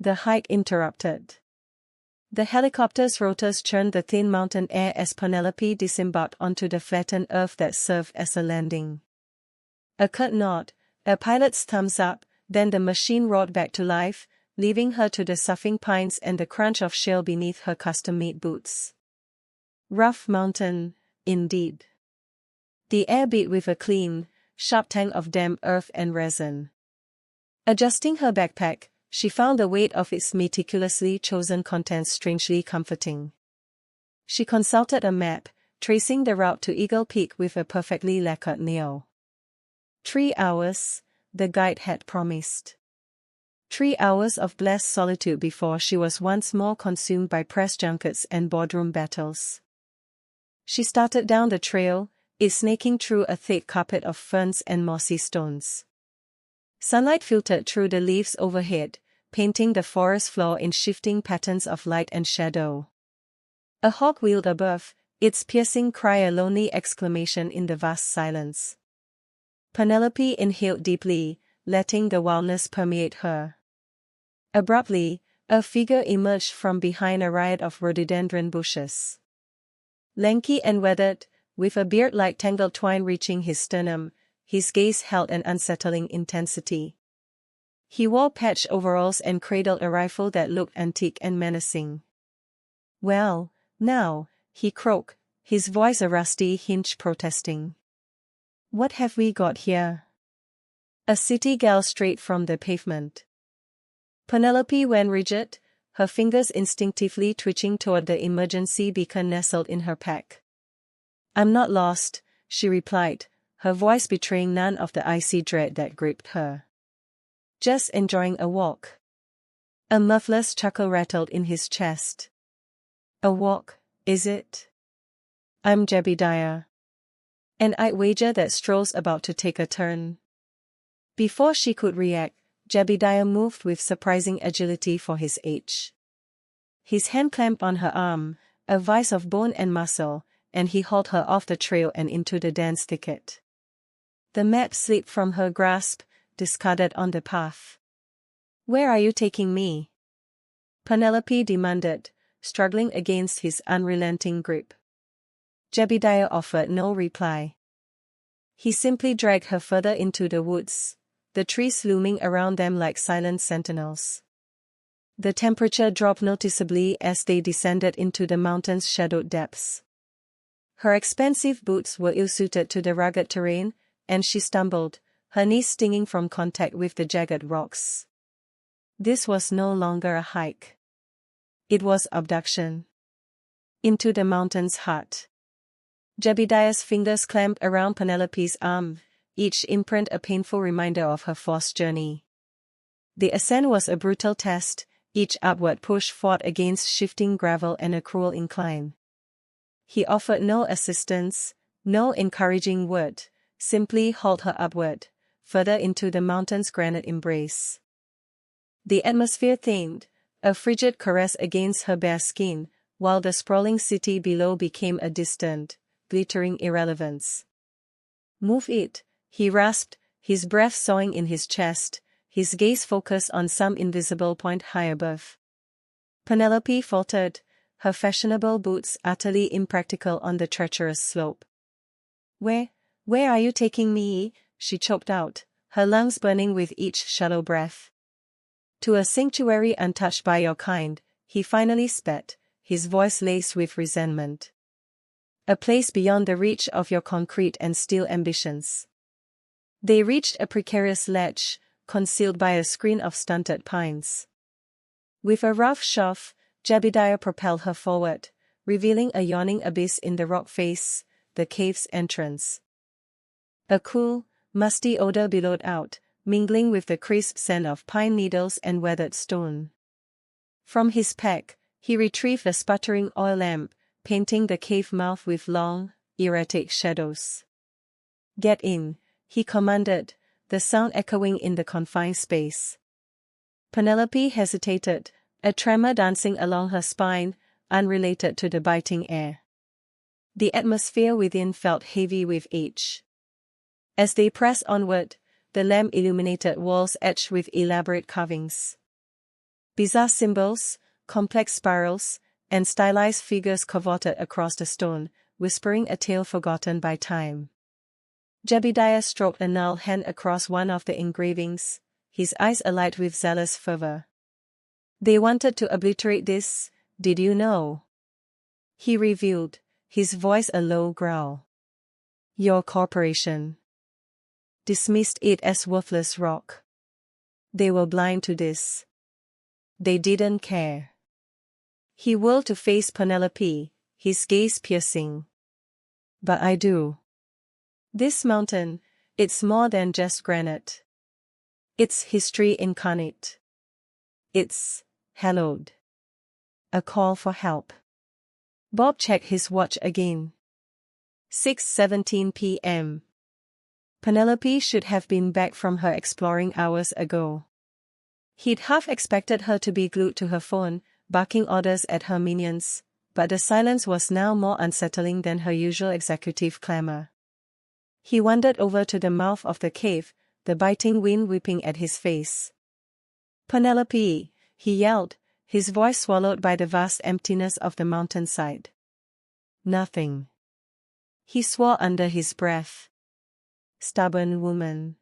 The hike interrupted. The helicopter's rotors churned the thin mountain air as Penelope disembarked onto the flattened earth that served as a landing. A curt nod, a pilot's thumbs up, then the machine roared back to life, leaving her to the soughing pines and the crunch of shale beneath her custom-made boots. Rough mountain, indeed. The air beat with a clean, sharp tang of damp earth and resin. Adjusting her backpack, she found the weight of its meticulously chosen contents strangely comforting. She consulted a map, tracing the route to Eagle Peak with a perfectly lacquered nail. 3 hours, the guide had promised. 3 hours of blessed solitude before she was once more consumed by press junkets and boardroom battles. She started down the trail, it snaking through a thick carpet of ferns and mossy stones. Sunlight filtered through the leaves overhead, painting the forest floor in shifting patterns of light and shadow. A hawk wheeled above, its piercing cry a lonely exclamation in the vast silence. Penelope inhaled deeply, letting the wildness permeate her. Abruptly, a figure emerged from behind a riot of rhododendron bushes. Lanky and weathered, with a beard like tangled twine reaching his sternum, his gaze held an unsettling intensity. He wore patched overalls and cradled a rifle that looked antique and menacing. "Well, now," he croaked, his voice a rusty hinge protesting. "What have we got here?" A city gal straight from the pavement. Penelope went rigid, her fingers instinctively twitching toward the emergency beacon nestled in her pack. "I'm not lost," she replied, her voice betraying none of the icy dread that gripped her. "Just enjoying a walk." A mirthless chuckle rattled in his chest. "A walk, is it? I'm Jebediah. And I'd wager that stroll's about to take a turn." Before she could react, Jebediah moved with surprising agility for his age. His hand clamped on her arm, a vise of bone and muscle, and he hauled her off the trail and into the dense thicket. The map slipped from her grasp, discarded on the path. "Where are you taking me?" Penelope demanded, struggling against his unrelenting grip. Jebediah offered no reply. He simply dragged her further into the woods, the trees looming around them like silent sentinels. The temperature dropped noticeably as they descended into the mountain's shadowed depths. Her expensive boots were ill-suited to the rugged terrain, and she stumbled, her knees stinging from contact with the jagged rocks. This was no longer a hike. It was abduction. Into the mountain's heart. Jebediah's fingers clamped around Penelope's arm, each imprint a painful reminder of her forced journey. The ascent was a brutal test, each upward push fought against shifting gravel and a cruel incline. He offered no assistance, no encouraging word, simply hauled her upward, further into the mountain's granite embrace. The atmosphere thinned, a frigid caress against her bare skin, while the sprawling city below became a distant, glittering irrelevance. "Move it," he rasped, his breath sawing in his chest, his gaze focused on some invisible point high above. Penelope faltered, her fashionable boots utterly impractical on the treacherous slope. Where are you taking me?" she choked out, her lungs burning with each shallow breath. "To a sanctuary untouched by your kind," he finally spat, his voice laced with resentment. "A place beyond the reach of your concrete and steel ambitions." They reached a precarious ledge, concealed by a screen of stunted pines. With a rough shove, Jebediah propelled her forward, revealing a yawning abyss in the rock face, the cave's entrance. A cool, musty odor billowed out, mingling with the crisp scent of pine needles and weathered stone. From his pack, he retrieved a sputtering oil lamp, painting the cave mouth with long, erratic shadows. "Get in," he commanded, the sound echoing in the confined space. Penelope hesitated, a tremor dancing along her spine, unrelated to the biting air. The atmosphere within felt heavy with age. As they pressed onward, the lamp-illuminated walls etched with elaborate carvings. Bizarre symbols, complex spirals, and stylized figures cavorted across the stone, whispering a tale forgotten by time. Jebediah stroked a gnarled hand across one of the engravings, his eyes alight with zealous fervor. They wanted to obliterate this, did you know? He revealed, his voice a low growl. Your corporation dismissed it as worthless rock. They were blind to this. They didn't care. He whirled to face Penelope, his gaze piercing. But I do. This mountain, it's more than just granite. It's history incarnate. It's hallowed. A call for help. Bob checked his watch again. 6:17 p.m. Penelope should have been back from her exploring hours ago. He'd half expected her to be glued to her phone, barking orders at her minions, but the silence was now more unsettling than her usual executive clamor. He wandered over to the mouth of the cave, the biting wind whipping at his face. Penelope, he yelled, his voice swallowed by the vast emptiness of the mountainside. Nothing. He swore under his breath. Stubborn woman.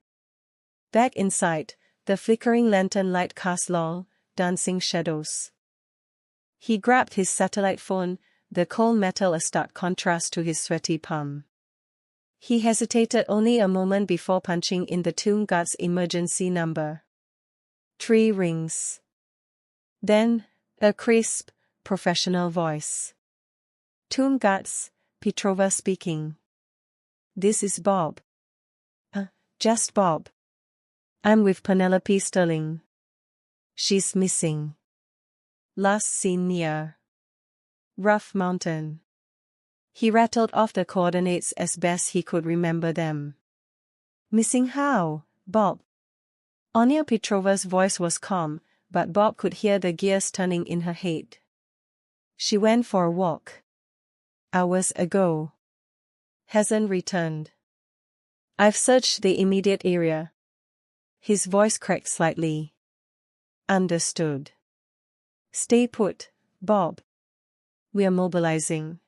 Back inside, the flickering lantern light cast long, dancing shadows. He grabbed his satellite phone, the cold metal a stark contrast to his sweaty palm. He hesitated only a moment before punching in the Tomb Guard's emergency number. 3 rings. Then, a crisp, professional voice. Tomb Guards, Petrova speaking. This is Bob. Just Bob. I'm with Penelope Sterling. She's missing. Last seen near Rough Mountain. He rattled off the coordinates as best he could remember them. Missing how, Bob? Anya Petrova's voice was calm, but Bob could hear the gears turning in her head. She went for a walk. Hours ago. Hasn't returned. I've searched the immediate area. His voice cracked slightly. Understood. Stay put, Bob. We're mobilizing.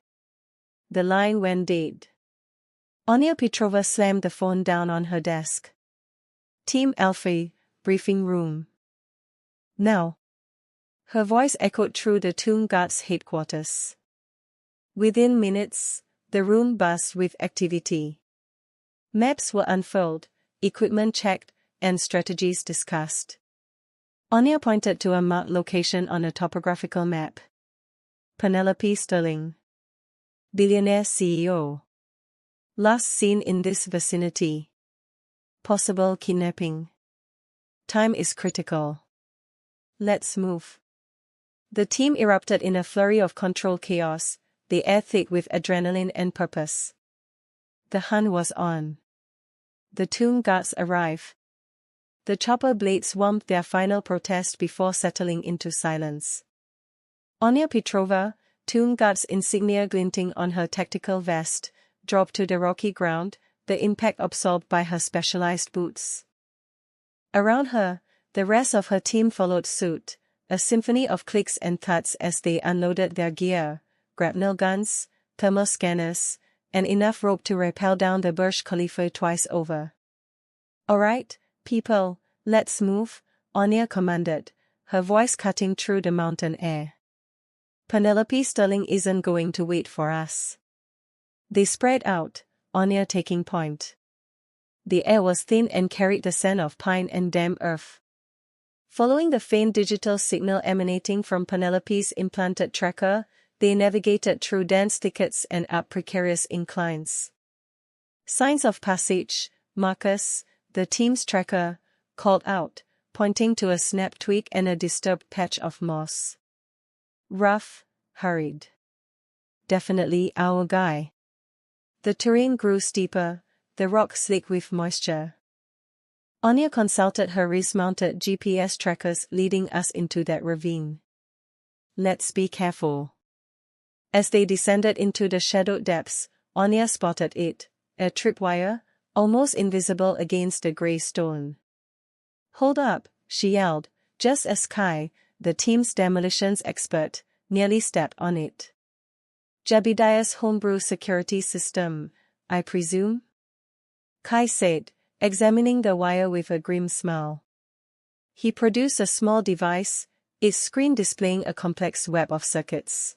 The line went dead. Anya Petrova slammed the phone down on her desk. Team Alpha, briefing room. Now. Her voice echoed through the Tomb Guard's headquarters. Within minutes, the room buzzed with activity. Maps were unfurled, equipment checked, and strategies discussed. Anya pointed to a marked location on a topographical map. Penelope Sterling. Billionaire CEO. Last seen in this vicinity. Possible kidnapping. Time is critical. Let's move. The team erupted in a flurry of control chaos, the air thick with adrenaline and purpose. The hunt was on. The Tomb Guards arrived. The chopper blades swamped their final protest before settling into silence. Anya Petrova, Tomb Guard's insignia glinting on her tactical vest, dropped to the rocky ground, the impact absorbed by her specialized boots. Around her, the rest of her team followed suit, a symphony of clicks and thuds as they unloaded their gear, grapnel guns, thermal scanners, and enough rope to rappel down the Burj Khalifa twice over. All right, people, let's move, Anya commanded, her voice cutting through the mountain air. Penelope Sterling isn't going to wait for us. They spread out, Anya taking point. The air was thin and carried the scent of pine and damp earth. Following the faint digital signal emanating from Penelope's implanted tracker, they navigated through dense thickets and up precarious inclines. Signs of passage, Marcus, the team's tracker, called out, pointing to a snapped twig and a disturbed patch of moss. Rough, hurried. Definitely our guy. The terrain grew steeper, the rock slick with moisture. Anya consulted her wrist-mounted GPS trackers leading us into that ravine. Let's be careful. As they descended into the shadowed depths, Anya spotted it, a tripwire, almost invisible against the grey stone. Hold up, she yelled, just as Kai, the team's demolitions expert, nearly stepped on it. Jebediah's homebrew security system, I presume? Kai said, examining the wire with a grim smile. He produced a small device, its screen displaying a complex web of circuits.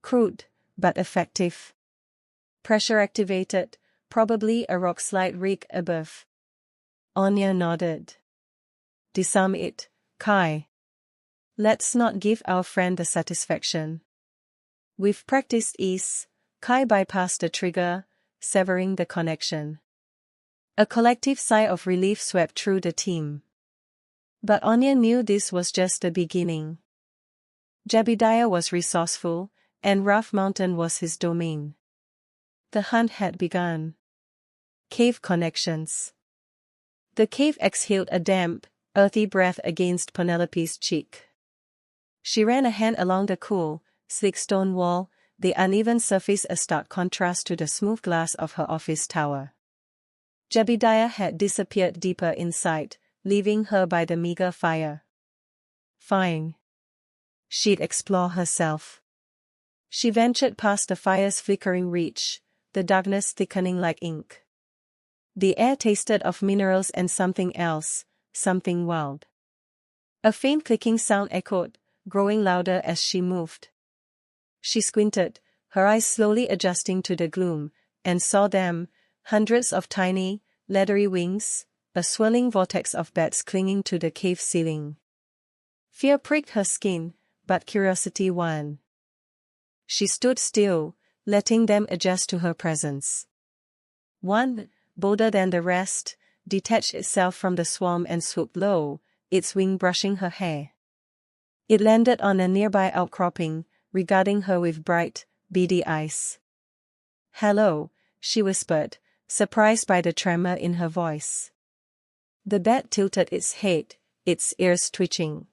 Crude, but effective. Pressure activated, probably a rock slide rig above. Anya nodded. Disarm it, Kai. Let's not give our friend the satisfaction. With practiced ease, Kai bypassed the trigger, severing the connection. A collective sigh of relief swept through the team. But Anya knew this was just the beginning. Jebediah was resourceful, and Rough Mountain was his domain. The hunt had begun. Cave connections. The cave exhaled a damp, earthy breath against Penelope's cheek. She ran a hand along the cool, slick stone wall, the uneven surface a stark contrast to the smooth glass of her office tower. Jebediah had disappeared deeper inside, leaving her by the meager fire. Fine. She'd explore herself. She ventured past the fire's flickering reach, the darkness thickening like ink. The air tasted of minerals and something else, something wild. A faint clicking sound echoed, growing louder as she moved. She squinted, her eyes slowly adjusting to the gloom, and saw them, hundreds of tiny, leathery wings, a swirling vortex of bats clinging to the cave ceiling. Fear pricked her skin, but curiosity won. She stood still, letting them adjust to her presence. One, bolder than the rest, detached itself from the swarm and swooped low, its wing brushing her hair. It landed on a nearby outcropping, regarding her with bright, beady eyes. "Hello," she whispered, surprised by the tremor in her voice. The bat tilted its head, its ears twitching.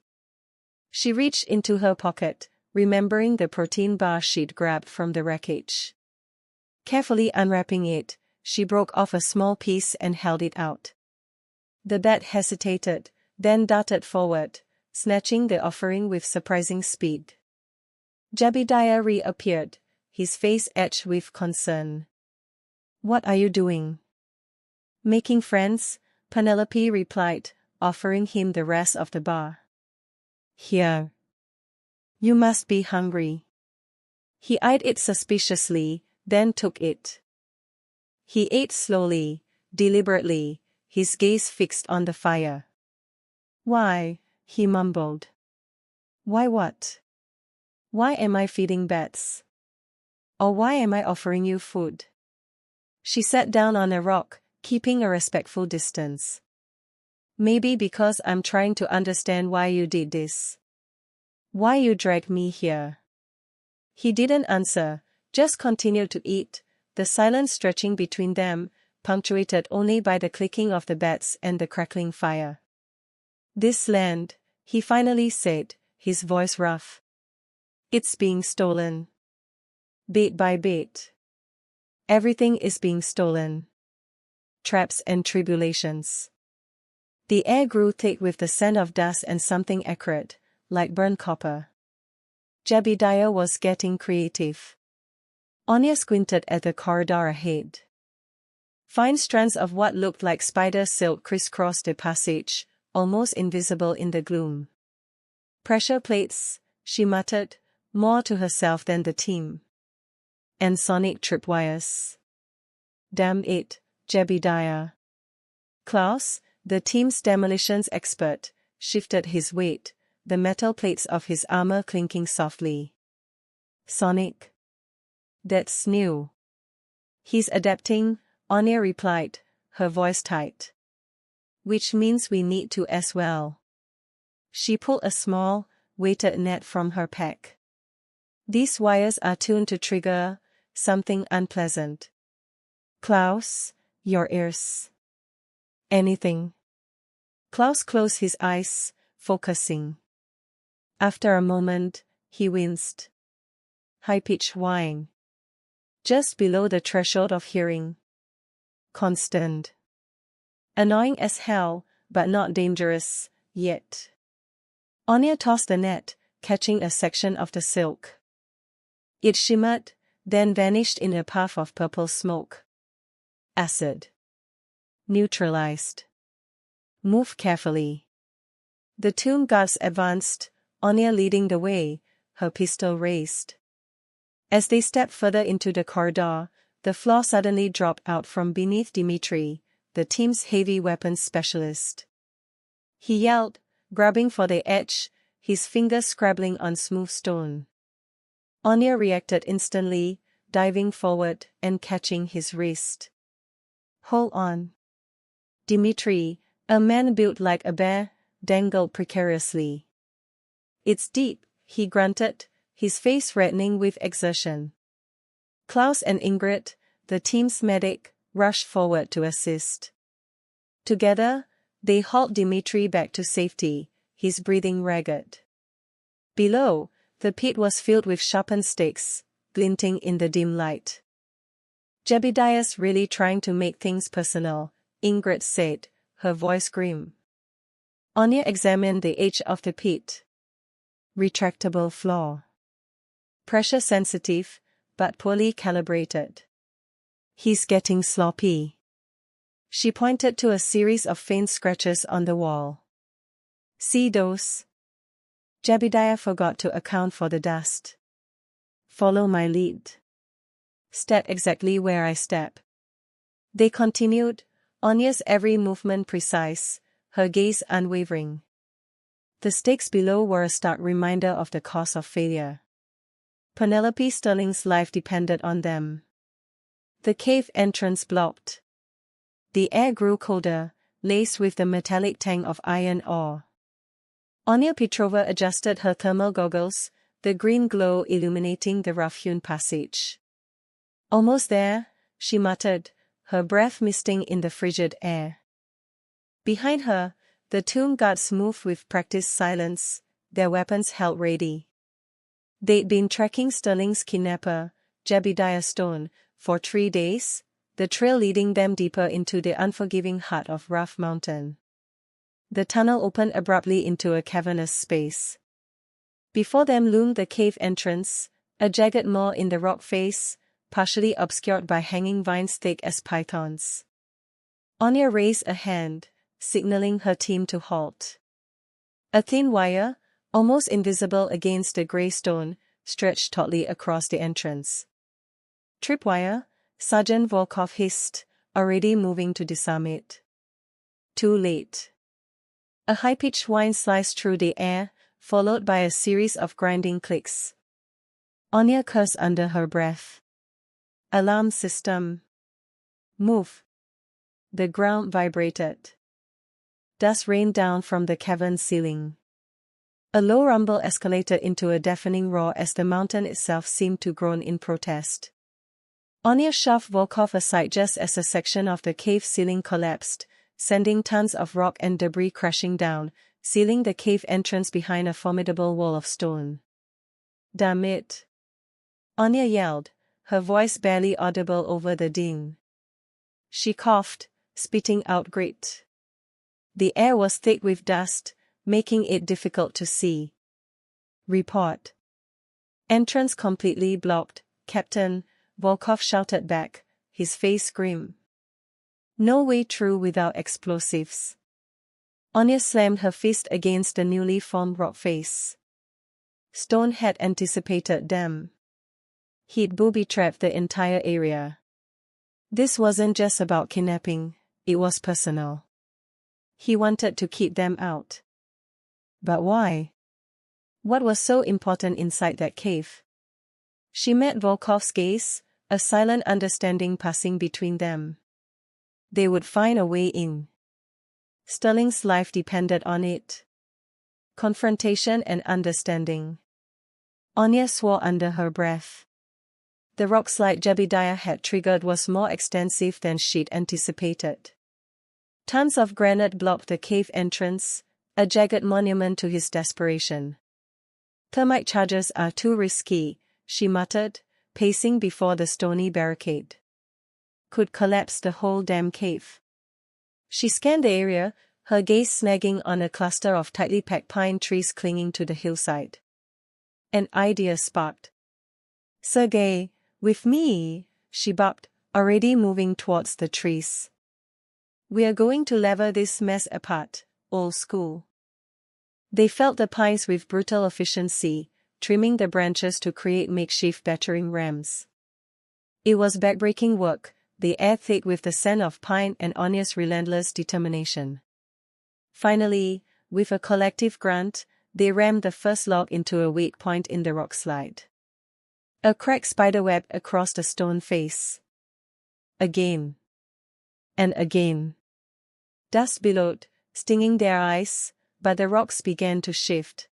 She reached into her pocket, remembering the protein bar she'd grabbed from the wreckage. Carefully unwrapping it, she broke off a small piece and held it out. The bat hesitated, then darted forward, snatching the offering with surprising speed. Jebediah reappeared, his face etched with concern. "What are you doing?" "Making friends," Penelope replied, offering him the rest of the bar. "Here. You must be hungry." He eyed it suspiciously, then took it. He ate slowly, deliberately, his gaze fixed on the fire. "Why?" he mumbled. "Why what? Why am I feeding bats? Or why am I offering you food?" She sat down on a rock, keeping a respectful distance. "Maybe because I'm trying to understand why you did this. Why you dragged me here." He didn't answer, just continued to eat, the silence stretching between them, punctuated only by the clicking of the bats and the crackling fire. "This land," he finally said, his voice rough. "It's being stolen. Bit by bit. Everything is being stolen. Traps and tribulations." The air grew thick with the scent of dust and something acrid, like burnt copper. Jebediah was getting creative. Anya squinted at the corridor ahead. Fine strands of what looked like spider silk crisscrossed the passage, almost invisible in the gloom. "Pressure plates," she muttered, more to herself than the team. "And sonic tripwires. Damn it, Jebediah." Klaus, the team's demolitions expert, shifted his weight, the metal plates of his armor clinking softly. "Sonic? That's new." "He's adapting," Anya replied, her voice tight. "Which means we need to as well." She pulled a small, weighted net from her pack. "These wires are tuned to trigger something unpleasant." "Klaus, your ears." "Anything." Klaus closed his eyes, focusing. After a moment, he winced. High-pitched whine. Just below the threshold of hearing. Constant. Annoying as hell, but not dangerous, yet. Anya tossed the net, catching a section of the silk. It shimmered, then vanished in a puff of purple smoke. Acid. Neutralized. Move carefully. The tomb guards advanced, Anya leading the way, her pistol raised. As they stepped further into the corridor, the floor suddenly dropped out from beneath Dimitri, the team's heavy weapons specialist. He yelled, grabbing for the edge, his fingers scrabbling on smooth stone. Anya reacted instantly, diving forward and catching his wrist. Hold on. Dimitri, a man built like a bear, dangled precariously. It's deep, he grunted, his face reddening with exertion. Klaus and Ingrid, the team's medic, rushed forward to assist. Together, they hauled Dimitri back to safety, his breathing ragged. Below, the pit was filled with sharpened sticks, glinting in the dim light. Jebediah's really trying to make things personal, Ingrid said, her voice grim. Anya examined the edge of the pit. Retractable floor. Pressure sensitive, but poorly calibrated. He's getting sloppy. She pointed to a series of faint scratches on the wall. See those? Jebediah forgot to account for the dust. Follow my lead. Step exactly where I step. They continued, Anya's every movement precise, her gaze unwavering. The stakes below were a stark reminder of the cost of failure. Penelope Sterling's life depended on them. The cave entrance blocked. The air grew colder, laced with the metallic tang of iron ore. Anya Petrova adjusted her thermal goggles, the green glow illuminating the rough-hewn passage. Almost there, she muttered, her breath misting in the frigid air. Behind her, the tomb guards moved with practiced silence, their weapons held ready. They'd been tracking Sterling's kidnapper, Jebediah Stone, for 3 days, the trail leading them deeper into the unforgiving heart of Rough Mountain. The tunnel opened abruptly into a cavernous space. Before them loomed the cave entrance, a jagged maw in the rock face, partially obscured by hanging vines thick as pythons. Anya raised a hand, signaling her team to halt. A thin wire, almost invisible against the grey stone, stretched tautly across the entrance. Tripwire, Sergeant Volkov hissed, already moving to disarm it. Too late. A high-pitched whine sliced through the air, followed by a series of grinding clicks. Anya cursed under her breath. Alarm system. Move. The ground vibrated. Dust rained down from the cavern ceiling. A low rumble escalated into a deafening roar as the mountain itself seemed to groan in protest. Anya shoved Volkov aside just as a section of the cave ceiling collapsed, sending tons of rock and debris crashing down, sealing the cave entrance behind a formidable wall of stone. Damn it! Anya yelled, her voice barely audible over the din. She coughed, spitting out grit. The air was thick with dust, making it difficult to see. Report. Entrance completely blocked, Captain, Volkov shouted back, his face grim. No way through without explosives. Anya slammed her fist against the newly formed rock face. Stone had anticipated them. He'd booby-trapped the entire area. This wasn't just about kidnapping, it was personal. He wanted to keep them out. But why? What was so important inside that cave? She met Volkov's gaze, a silent understanding passing between them. They would find a way in. Sterling's life depended on it. Confrontation and understanding. Anya swore under her breath. The rock slide Jebediah had triggered was more extensive than she'd anticipated. Tons of granite blocked the cave entrance, a jagged monument to his desperation. Thermite charges are too risky, she muttered, pacing before the stony barricade. Could collapse the whole damn cave. She scanned the area, her gaze snagging on a cluster of tightly packed pine trees clinging to the hillside. An idea sparked. "Sergei, with me," she barked, already moving towards the trees. "We are going to lever this mess apart, old school." They felled the pines with brutal efficiency, trimming the branches to create makeshift battering rams. It was backbreaking work, the air thick with the scent of pine and Anya's relentless determination. Finally, with a collective grunt, they rammed the first log into a weak point in the rock slide. A crack spiderweb across the stone face. Again. And again. Dust billowed, stinging their eyes, but the rocks began to shift.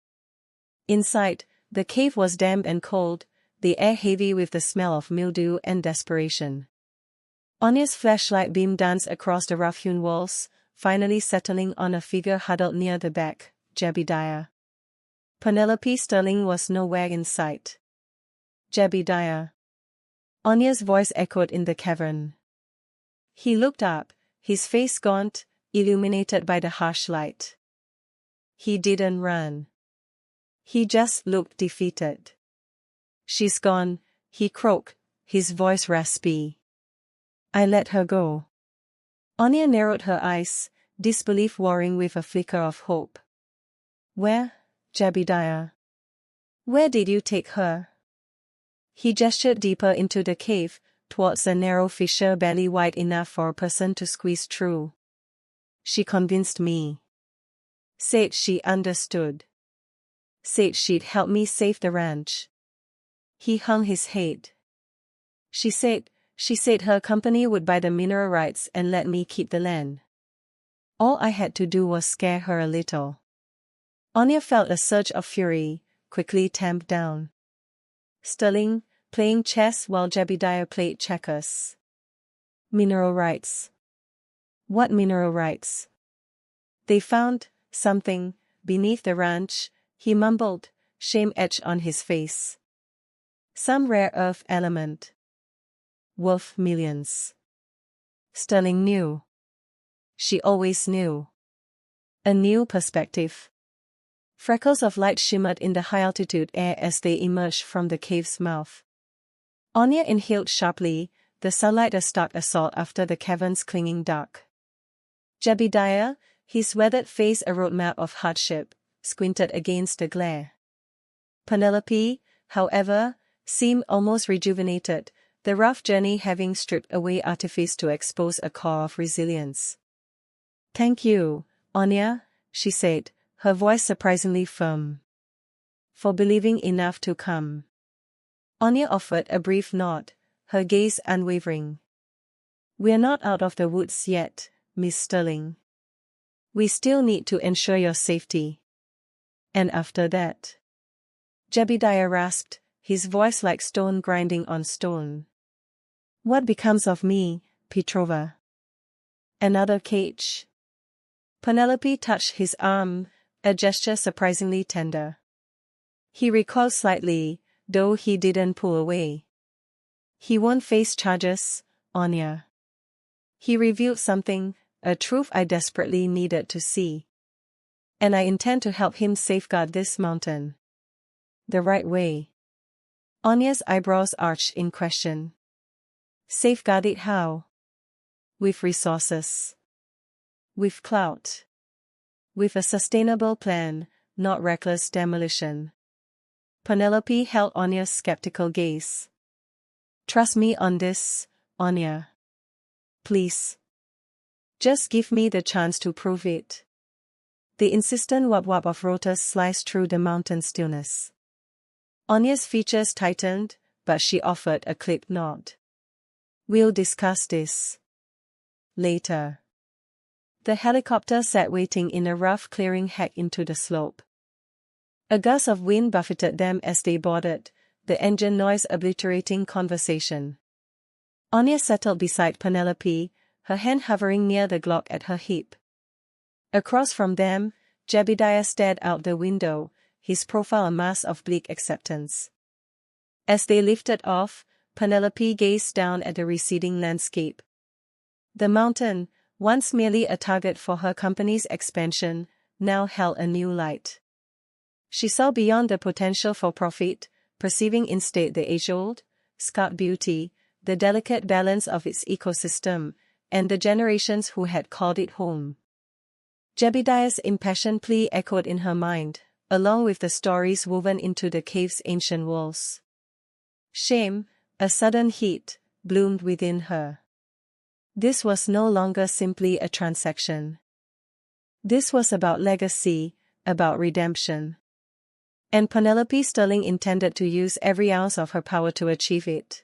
Inside, the cave was damp and cold, the air heavy with the smell of mildew and desperation. Anya's flashlight beam danced across the rough-hewn walls, finally settling on a figure huddled near the back, Jebediah. Penelope Sterling was nowhere in sight. "Jebediah." Anya's voice echoed in the cavern. He looked up, his face gaunt, illuminated by the harsh light. He didn't run. He just looked defeated. "She's gone," he croaked, his voice raspy. "I let her go." Anya narrowed her eyes, disbelief warring with a flicker of hope. "Where, Jebediah? Where did you take her?" He gestured deeper into the cave, towards a narrow fissure barely wide enough for a person to squeeze through. "She convinced me. Said she understood. Said she'd help me save the ranch." He hung his head. She said her company would buy the mineral rights and let me keep the land. All I had to do was scare her a little." Anya felt a surge of fury, quickly tamped down. Sterling, playing chess while Jebediah played checkers. Mineral rights. What mineral rights? "They found something beneath the ranch," he mumbled, shame etched on his face. "Some rare earth element. Worth millions." Sterling knew. She always knew. A new perspective. Freckles of light shimmered in the high-altitude air as they emerged from the cave's mouth. Anya inhaled sharply, the sunlight a stark assault after the cavern's clinging dark. Jebediah, his weathered face a roadmap of hardship, squinted against the glare. Penelope, however, seemed almost rejuvenated, the rough journey having stripped away artifice to expose a core of resilience. "Thank you, Anya," she said, her voice surprisingly firm. "For believing enough to come." Anya offered a brief nod, her gaze unwavering. "We're not out of the woods yet, Miss Sterling. We still need to ensure your safety." "And after that?" Jebediah rasped, his voice like stone grinding on stone. "What becomes of me, Petrova? Another cage?" Penelope touched his arm, a gesture surprisingly tender. He recoiled slightly, though he didn't pull away. "He won't face charges, Anya." He revealed something, a truth I desperately needed to see. "And I intend to help him safeguard this mountain. The right way." Anya's eyebrows arched in question. "Safeguard it how?" "With resources. With clout. With a sustainable plan, not reckless demolition." Penelope held Anya's skeptical gaze. "Trust me on this, Anya. Please. Just give me the chance to prove it." The insistent wop-wop of rotors sliced through the mountain stillness. Anya's features tightened, but she offered a clipped nod. "We'll discuss this later." The helicopter sat waiting in a rough clearing hacked into the slope. A gust of wind buffeted them as they boarded, the engine noise obliterating conversation. Anya settled beside Penelope, her hand hovering near the Glock at her hip. Across from them, Jebediah stared out the window, his profile a mask of bleak acceptance. As they lifted off, Penelope gazed down at the receding landscape. The mountain, once merely a target for her company's expansion, now held a new light. She saw beyond the potential for profit, perceiving instead the age-old, scarred beauty, the delicate balance of its ecosystem, and the generations who had called it home. Jebediah's impassioned plea echoed in her mind, along with the stories woven into the cave's ancient walls. Shame, a sudden heat, bloomed within her. This was no longer simply a transaction. This was about legacy, about redemption. And Penelope Sterling intended to use every ounce of her power to achieve it.